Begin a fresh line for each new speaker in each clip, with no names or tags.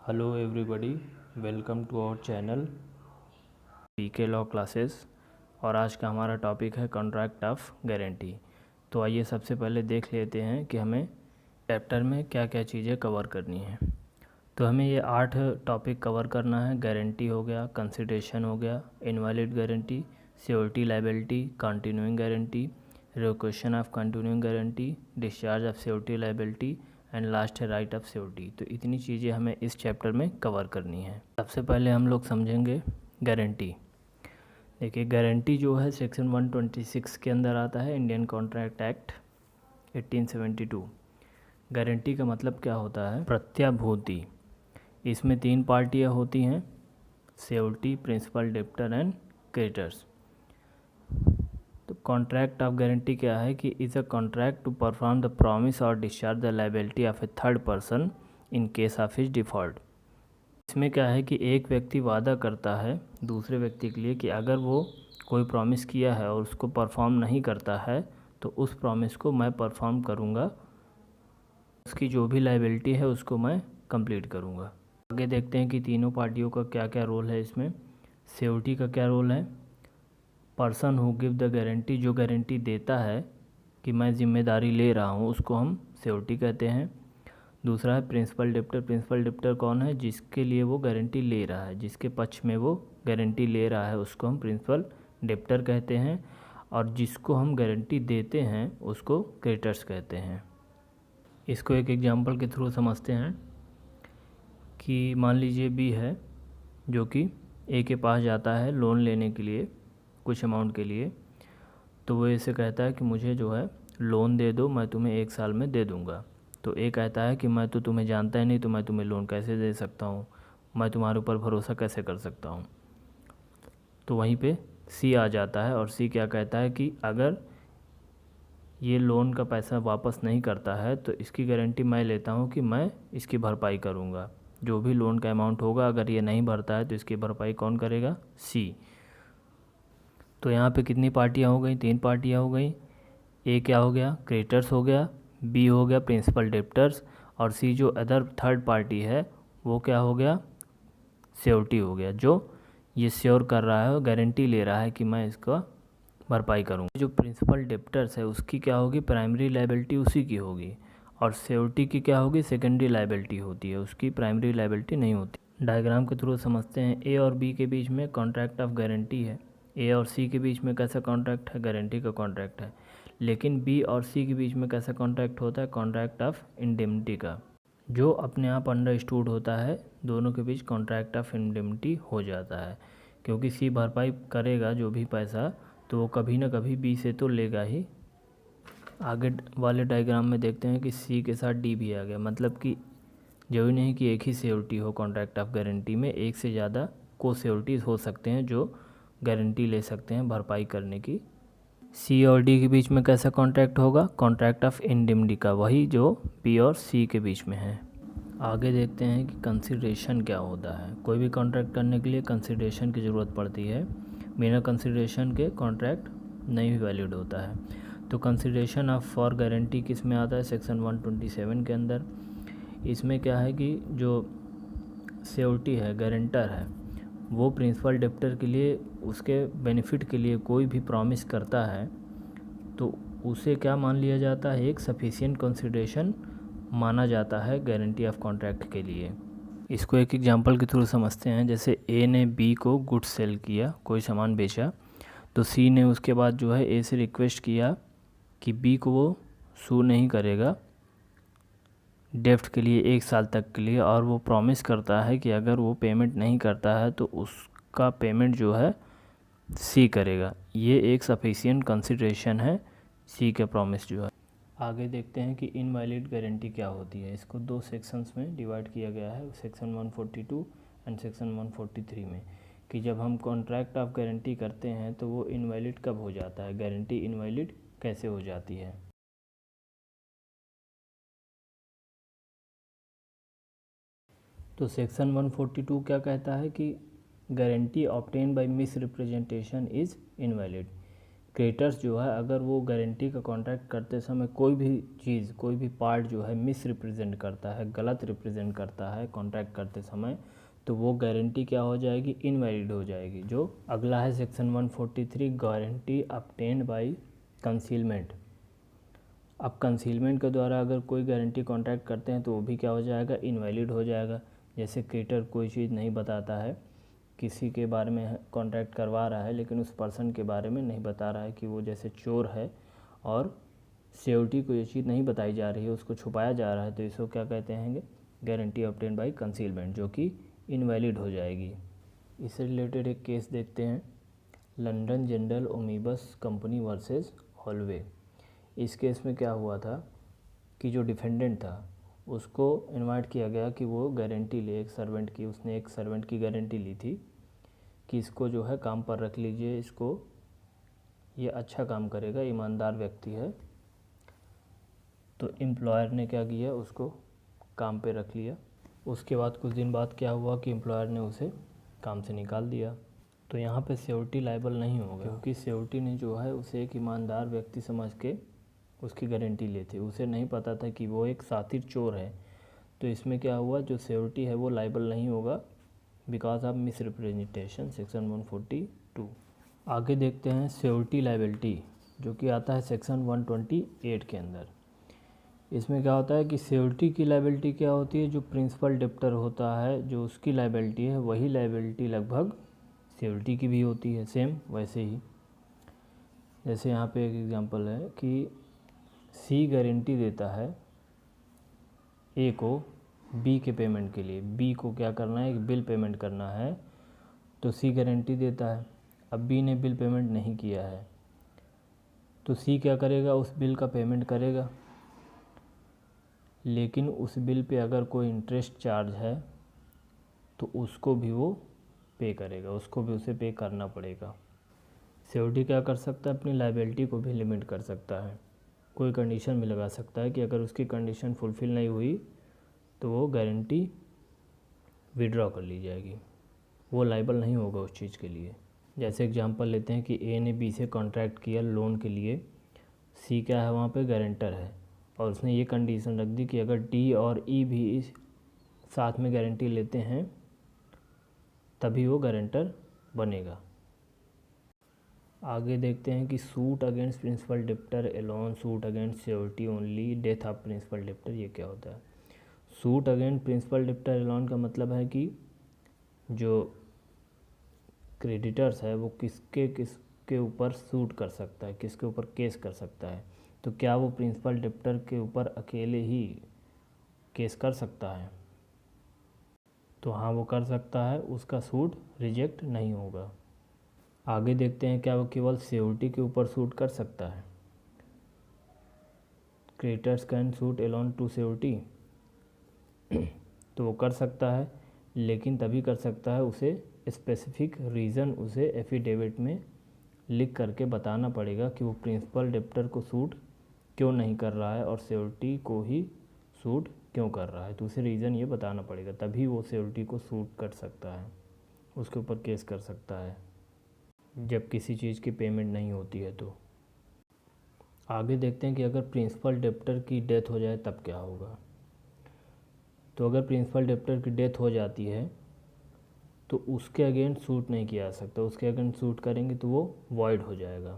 Hello everybody, welcome to our channel PK law classes. और आज का हमारा टॉपिक है कॉन्ट्रैक्ट ऑफ गारंटी। तो आइए सबसे पहले देख लेते हैं कि हमें चैप्टर में क्या क्या चीज़ें कवर करनी है। तो हमें ये 8 टॉपिक कवर करना है। गारंटी हो गया, कंसिडरेशन हो गया, invalid guarantee, surety liability, continuing guarantee, revocation of continuing guarantee, discharge of surety liability and last है राइट ऑफ श्योरिटी। तो इतनी चीज़ें हमें इस चैप्टर में कवर करनी है। सबसे पहले हम लोग समझेंगे गारंटी। देखिए, गारंटी जो है सेक्शन 126 के अंदर आता है, इंडियन कॉन्ट्रैक्ट एक्ट 1872। गारंटी का मतलब क्या होता है? प्रत्याभूति। इसमें 3 पार्टियाँ होती हैं, surety, principal debtor and creditors. तो कॉन्ट्रैक्ट ऑफ गारंटी क्या है कि is a contract to perform the promise और discharge the liability of a third person in case of his default. इसमें क्या है कि एक व्यक्ति वादा करता है दूसरे व्यक्ति के लिए कि अगर वो कोई प्रॉमिस किया है और उसको परफॉर्म नहीं करता है तो उस प्रॉमिस को मैं परफॉर्म करूँगा, उसकी जो भी लायबिलिटी है उसको मैं कंप्लीट करूँगा। आगे देखते हैं कि तीनों पार्टियों का क्या क्या रोल है इसमें। श्योरिटी का क्या रोल है? Person who give the guarantee, जो गारंटी देता है कि मैं जिम्मेदारी ले रहा हूँ, उसको हम श्योरिटी कहते हैं। दूसरा है प्रिंसिपल डेप्टर। प्रिंसिपल डेप्टर कौन है? जिसके लिए वो गारंटी ले रहा है, जिसके पक्ष में वो गारंटी ले रहा है, उसको हम प्रिंसिपल डेप्टर कहते हैं। और जिसको हम गारंटी देते हैं उसको क्रेडिटर्स कहते हैं। इसको एक एग्जांपल के थ्रू समझते हैं कि मान लीजिए बी है जो कि ए के पास जाता है लोन लेने के लिए कुछ अमाउंट के लिए। तो वो ऐसे कहता है कि मुझे जो है लोन दे दो, मैं तुम्हें 1 साल में दे दूँगा। तो ए कहता है कि मैं तो तुम्हें जानता ही नहीं, तो मैं तुम्हें लोन कैसे दे सकता हूँ, मैं तुम्हारे ऊपर भरोसा कैसे कर सकता हूँ। तो वहीं पे सी आ जाता है और सी क्या कहता है कि अगर ये लोन का पैसा वापस नहीं करता है तो इसकी गारंटी मैं लेता हूँ कि मैं इसकी भरपाई करूँगा। जो भी लोन का अमाउंट होगा, अगर ये नहीं भरता है तो इसकी भरपाई कौन करेगा? सी। तो यहाँ पे कितनी पार्टियाँ हो गई? 3 पार्टियाँ हो गई। ए क्या हो गया? क्रेडिटर्स हो गया, बी हो गया प्रिंसिपल डेप्टर्स, और सी जो अदर थर्ड पार्टी है वो क्या हो गया? श्योरिटी हो गया, जो ये श्योर कर रहा है, गारंटी ले रहा है कि मैं इसका भरपाई करूँगा। जो प्रिंसिपल डेप्टर्स है उसकी क्या होगी? प्राइमरी लायबिलिटी उसी की होगी, और श्योरिटी की क्या होगी? सेकेंडरी लायबिलिटी होती है, उसकी प्राइमरी लायबिलिटी नहीं होती। डायग्राम के थ्रू समझते हैं। ए और बी के बीच में कॉन्ट्रैक्ट ऑफ गारंटी है। ए और सी के बीच में कैसा कॉन्ट्रैक्ट है? गारंटी का कॉन्ट्रैक्ट है। लेकिन बी और सी के बीच में कैसा कॉन्ट्रैक्ट होता है? कॉन्ट्रैक्ट ऑफ इंडेमनिटी का, जो अपने आप अंडरस्टूड होता है। दोनों के बीच कॉन्ट्रैक्ट ऑफ इंडेमनिटी हो जाता है, क्योंकि सी भरपाई करेगा जो भी पैसा, तो वो कभी ना कभी बी से तो लेगा ही। आगे वाले डायग्राम में देखते हैं कि सी के साथ डी भी आ गया, मतलब कि जरूरी नहीं कि एक ही श्योरिटी हो। कॉन्ट्रैक्ट ऑफ गारंटी में एक से ज़्यादा को श्योरिटीज़ हो सकते हैं जो गारंटी ले सकते हैं भरपाई करने की। सी और डी के बीच में कैसा कॉन्ट्रैक्ट होगा? कॉन्ट्रैक्ट ऑफ इंडेमनिटी का, वही जो बी और सी के बीच में है। आगे देखते हैं कि कंसिडरेशन क्या होता है। कोई भी कॉन्ट्रैक्ट करने के लिए कंसिडरेशन की ज़रूरत पड़ती है। बिना कंसिडरेशन के कॉन्ट्रैक्ट नहीं भी वैलिड होता है। तो कंसिडरेशन ऑफ फॉर गारंटी किस में आता है? सेक्शन 127 के अंदर। इसमें क्या है कि जो श्योरिटी है, गारंटर है, वो प्रिंसिपल डेप्टर के लिए उसके बेनिफिट के लिए कोई भी प्रॉमिस करता है तो उसे क्या मान लिया जाता है? एक सफिशिएंट कंसिडरेशन माना जाता है गारंटी ऑफ कॉन्ट्रैक्ट के लिए। इसको एक एग्जांपल के थ्रू समझते हैं। जैसे ए ने बी को गुड्स सेल किया, कोई सामान बेचा, तो सी ने उसके बाद जो है ए से रिक्वेस्ट किया कि बी को वो सू नहीं करेगा डेफ्ट के लिए 1 साल तक के लिए, और वो प्रॉमिस करता है कि अगर वो पेमेंट नहीं करता है तो उसका पेमेंट जो है सी करेगा। ये एक सफिशिएंट कंसिडरेशन है सी के प्रॉमिस जो है। आगे देखते हैं कि इनवैलिड गारंटी क्या होती है। इसको 2 सेक्शंस में डिवाइड किया गया है, सेक्शन 142 एंड सेक्शन 143 में, कि जब हम कॉन्ट्रैक्ट ऑफ गारंटी करते हैं तो वो इनवैलिड कब हो जाता है, गारंटी इनवैलिड कैसे हो जाती है। तो सेक्शन 142 क्या कहता है कि guarantee obtain bye miss representation is invalid, creditors जो है अगर वो गारंटी का कॉन्ट्रैक्ट करते समय कोई भी चीज़, कोई भी पार्ट जो है मिस रिप्रेजेंट करता है, गलत रिप्रेजेंट करता है कॉन्ट्रैक्ट करते समय, तो वो गारंटी क्या हो जाएगी, इनवैलिड हो जाएगी। जो अगला है section 143, guarantee obtained by concealment. अब कंसीलमेंट के द्वारा अगर कोई गारंटी कॉन्ट्रैक्ट करते हैं तो वो भी क्या हो जाएगा, इनवैलिड हो जाएगा। जैसे क्रेडिटर कोई चीज़ नहीं बताता है, किसी के बारे में कॉन्ट्रैक्ट करवा रहा है लेकिन उस पर्सन के बारे में नहीं बता रहा है कि वो जैसे चोर है, और सिक्योरिटी को ये चीज़ नहीं बताई जा रही है, उसको छुपाया जा रहा है, तो इसको क्या कहते हैं, गारंटी ऑब्टेन्ड बाय कंसीलमेंट, जो कि इनवैलिड हो जाएगी। इससे रिलेटेड एक केस देखते हैं, London General Omnibus Company versus Holloway. इस केस में क्या हुआ था कि जो डिफेंडेंट था उसको इनवाइट किया गया कि वो गारंटी ले एक सर्वेंट की। उसने एक सर्वेंट की गारंटी ली थी कि इसको जो है काम पर रख लीजिए, इसको ये अच्छा काम करेगा, ईमानदार व्यक्ति है। तो एम्प्लॉयर ने क्या किया, उसको काम पे रख लिया। उसके बाद कुछ दिन बाद क्या हुआ कि एम्प्लॉयर ने उसे काम से निकाल दिया। तो यहाँ पे सिक्योरिटी लायबल नहीं होगा, क्योंकि सिक्योरिटी ने जो है उसे एक ईमानदार व्यक्ति समझ के उसकी गारंटी ली थी। उसे नहीं पता था कि वो एक सातिर चोर है। तो इसमें क्या हुआ, जो सिक्योरिटी है वो लायबल नहीं होगा because of miss representation, section 142। आगे देखते हैं सिक्योरिटी लायबिलिटी, जो कि आता है सेक्शन 128 के अंदर। इसमें क्या होता है कि सिक्योरिटी की लायबिलिटी क्या होती है, जो प्रिंसिपल डेप्टर होता है जो उसकी लायबिलिटी है, वही लायबिलिटी लगभग सिक्योरिटी की भी होती है, सेम वैसे ही। जैसे यहाँ पे एक एग्जांपल है कि सी गारंटी देता है ए को बी के पेमेंट के लिए। बी को क्या करना है, एक बिल पेमेंट करना है, तो सी गारंटी देता है। अब बी ने बिल पेमेंट नहीं किया है तो सी क्या करेगा, उस बिल का पेमेंट करेगा, लेकिन उस बिल पे अगर कोई इंटरेस्ट चार्ज है तो उसको भी वो पे करेगा, उसको भी उसे पे करना पड़ेगा। सिक्योरिटी क्या कर सकता है, अपनी लायबिलिटी को भी लिमिट कर सकता है। कोई कंडीशन भी लगा सकता है कि अगर उसकी कंडीशन फुलफ़िल नहीं हुई तो वो गारंटी विड्रॉ कर ली जाएगी, वो लायबल नहीं होगा उस चीज़ के लिए। जैसे एग्जांपल लेते हैं कि ए ने बी से कॉन्ट्रैक्ट किया लोन के लिए, सी क्या है वहाँ पे गारंटर है, और उसने ये कंडीशन रख दी कि अगर डी और ई भी साथ में गारंटी लेते हैं तभी वो गारंटर बनेगा। आगे देखते हैं कि suit against principal debtor alone, suit against security only, death of principal debtor, ये क्या होता है। Suit against principal debtor alone का मतलब है कि जो क्रेडिटर्स है वो किसके ऊपर सूट कर सकता है, किसके ऊपर केस कर सकता है। तो क्या वो प्रिंसिपल डेप्टर के ऊपर अकेले ही केस कर सकता है, तो हाँ वो कर सकता है, उसका सूट रिजेक्ट नहीं होगा। आगे देखते हैं क्या वो केवल सिक्योरिटी के ऊपर सूट कर सकता है। Creditors can suit alone to security, तो वो कर सकता है, लेकिन तभी कर सकता है उसे स्पेसिफिक रीज़न उसे एफिडेविट में लिख करके बताना पड़ेगा कि वो प्रिंसिपल डेप्टर को सूट क्यों नहीं कर रहा है और सिक्योरिटी को ही सूट क्यों कर रहा है। तो उसे रीज़न ये बताना पड़ेगा, तभी वो सिक्योरिटी को सूट कर सकता है, उसके ऊपर केस कर सकता है जब किसी चीज़ की पेमेंट नहीं होती है। तो आगे देखते हैं कि अगर प्रिंसिपल डेप्टर की डेथ हो जाए तब क्या होगा। तो अगर प्रिंसिपल डेप्टर की डेथ हो जाती है तो उसके अगेंस्ट सूट नहीं किया जा सकता, उसके अगेंस्ट सूट करेंगे तो वो वॉइड हो जाएगा।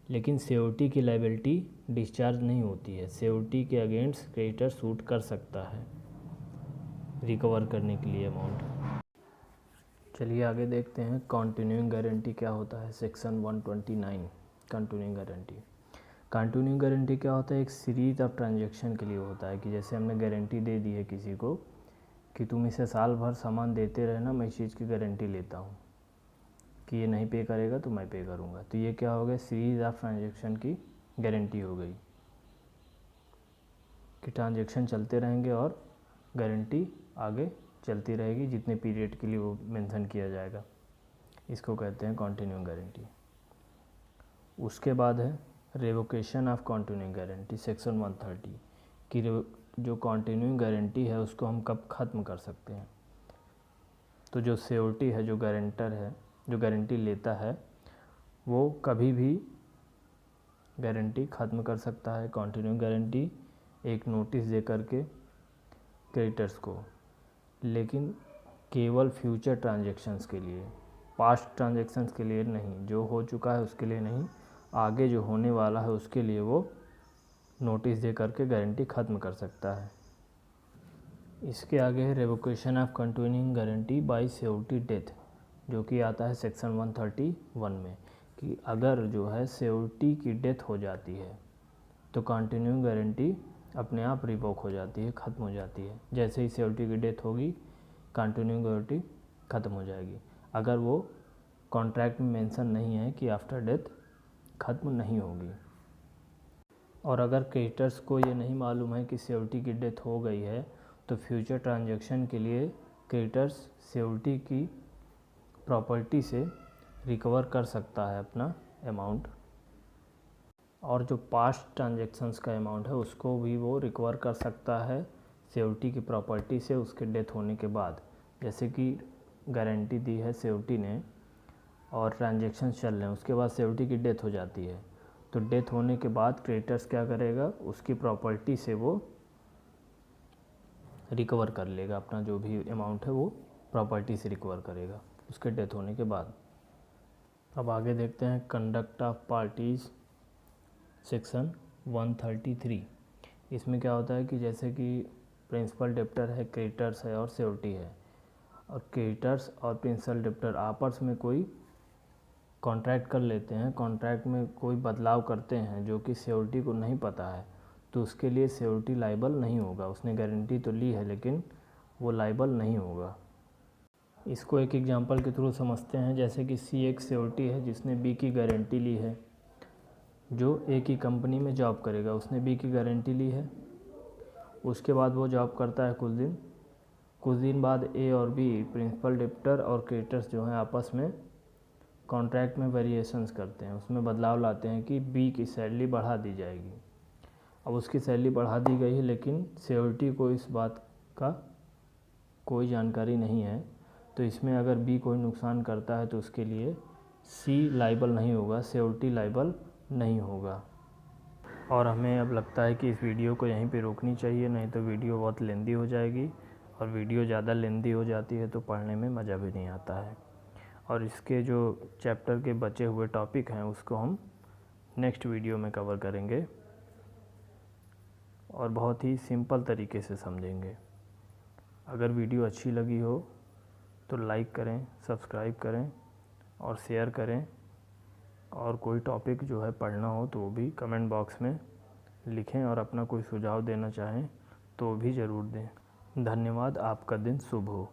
लेकिन सिक्योरिटी की लायबिलिटी डिस्चार्ज नहीं होती है, सिक्योरिटी के अगेंस्ट क्रेडिटर सूट कर सकता है रिकवर करने के लिए अमाउंट। चलिए आगे देखते हैं कंटिन्यूइंग गारंटी क्या होता है। Section 129 continuing guarantee. Continuing guarantee क्या होता है, एक सीरीज ऑफ ट्रांजैक्शन के लिए होता है कि जैसे हमने गारंटी दे दी है किसी को कि तुम इसे साल भर सामान देते रहना, मैं इस चीज़ की गारंटी लेता हूँ कि ये नहीं पे करेगा तो मैं पे करूँगा। तो ये क्या हो गया, सीरीज ऑफ ट्रांजैक्शन की गारंटी हो गई कि ट्रांजैक्शन चलते रहेंगे और गारंटी आगे चलती रहेगी जितने पीरियड के लिए वो मेंशन किया जाएगा। इसको कहते हैं कंटिन्यूइंग गारंटी। उसके बाद है revocation of continuing guarantee, section 130 कि जो कंटिन्यूइंग गारंटी है उसको हम कब ख़त्म कर सकते हैं। तो जो सिक्योरिटी है, जो गारंटर है, जो गारंटी लेता है, वो कभी भी गारंटी ख़त्म कर सकता है। कंटिन्यू गारंटी एक नोटिस दे करके क्रेडिटर्स को, लेकिन केवल फ्यूचर ट्रांजैक्शंस के लिए, पास्ट ट्रांजैक्शंस के लिए नहीं। जो हो चुका है उसके लिए नहीं, आगे जो होने वाला है उसके लिए वो नोटिस दे करके गारंटी ख़त्म कर सकता है। इसके आगे है revocation of continuing guarantee bye security death, जो कि आता है सेक्शन 131 में, कि अगर जो है सिक्योरिटी की डेथ हो जाती है तो कंटिन्यूइंग गारंटी अपने आप रिवोक हो जाती है, ख़त्म हो जाती है। जैसे ही सिक्योरिटी की डेथ होगी कंटिन्यूइंग गारंटी ख़त्म हो जाएगी, अगर वो कॉन्ट्रैक्ट में मेंशन नहीं है कि आफ्टर डेथ ख़त्म नहीं होगी। और अगर क्रेडिटर्स को ये नहीं मालूम है कि सिक्योरिटी की डेथ हो गई है तो फ्यूचर ट्रांजैक्शन के लिए क्रेडिटर्स सिक्योरिटी की प्रॉपर्टी से रिकवर कर सकता है अपना अमाउंट, और जो पास्ट ट्रांजैक्शंस का अमाउंट है उसको भी वो रिकवर कर सकता है सिक्योरिटी की प्रॉपर्टी से उसके डेथ होने के बाद। जैसे कि गारंटी दी है सिक्योरिटी ने और ट्रांजैक्शन चल रहे हैं, उसके बाद सिक्योरिटी की डेथ हो जाती है, तो डेथ होने के बाद क्रेडिटर्स क्या करेगा, उसकी प्रॉपर्टी से वो रिकवर कर लेगा, अपना जो भी अमाउंट है वो प्रॉपर्टी से रिकवर करेगा उसके डेथ होने के बाद। अब आगे देखते हैं कंडक्ट ऑफ पार्टीज़ सेक्शन 133। इसमें क्या होता है कि जैसे कि प्रिंसिपल डेप्टर है, क्रेडिटर्स है और सिक्योरिटी है, और क्रेडिटर्स और प्रिंसिपल डेप्टर आपस में कोई कॉन्ट्रैक्ट कर लेते हैं, कॉन्ट्रैक्ट में कोई बदलाव करते हैं जो कि सिक्योरिटी को नहीं पता है, तो उसके लिए सिक्योरिटी लाइबल नहीं होगा। उसने गारंटी तो ली है लेकिन वो लाइबल नहीं होगा। इसको एक एग्जांपल के थ्रू समझते हैं। जैसे कि सी एक सिक्योरिटी है जिसने बी की गारंटी ली है, जो ए की कंपनी में जॉब करेगा, उसने बी की गारंटी ली है। उसके बाद वो जॉब करता है कुछ दिन बाद ए और बी प्रिंसिपल डेप्टर और क्रेडिटर्स जो हैं आपस में कॉन्ट्रैक्ट में वेरिएशंस करते हैं, उसमें बदलाव लाते हैं कि बी की सैलरी बढ़ा दी जाएगी। अब उसकी सैलरी बढ़ा दी गई है लेकिन सिक्योरिटी को इस बात का कोई जानकारी नहीं है, तो इसमें अगर बी कोई नुकसान करता है तो उसके लिए सी लाइबल नहीं होगा, सिक्योरिटी लाइबल नहीं होगा। और हमें अब लगता है कि इस वीडियो को यहीं पे रोकनी चाहिए, नहीं तो वीडियो बहुत लेंदी हो जाएगी, और वीडियो ज़्यादा लेंदी हो जाती है तो पढ़ने में मज़ा भी नहीं आता है। और इसके जो चैप्टर के बचे हुए टॉपिक हैं उसको हम नेक्स्ट वीडियो में कवर करेंगे और बहुत ही सिंपल तरीके से समझेंगे। अगर वीडियो अच्छी लगी हो तो लाइक करें, सब्सक्राइब करें और शेयर करें, और कोई टॉपिक जो है पढ़ना हो तो वो भी कमेंट बॉक्स में लिखें, और अपना कोई सुझाव देना चाहें तो भी ज़रूर दें। धन्यवाद। आपका दिन शुभ हो।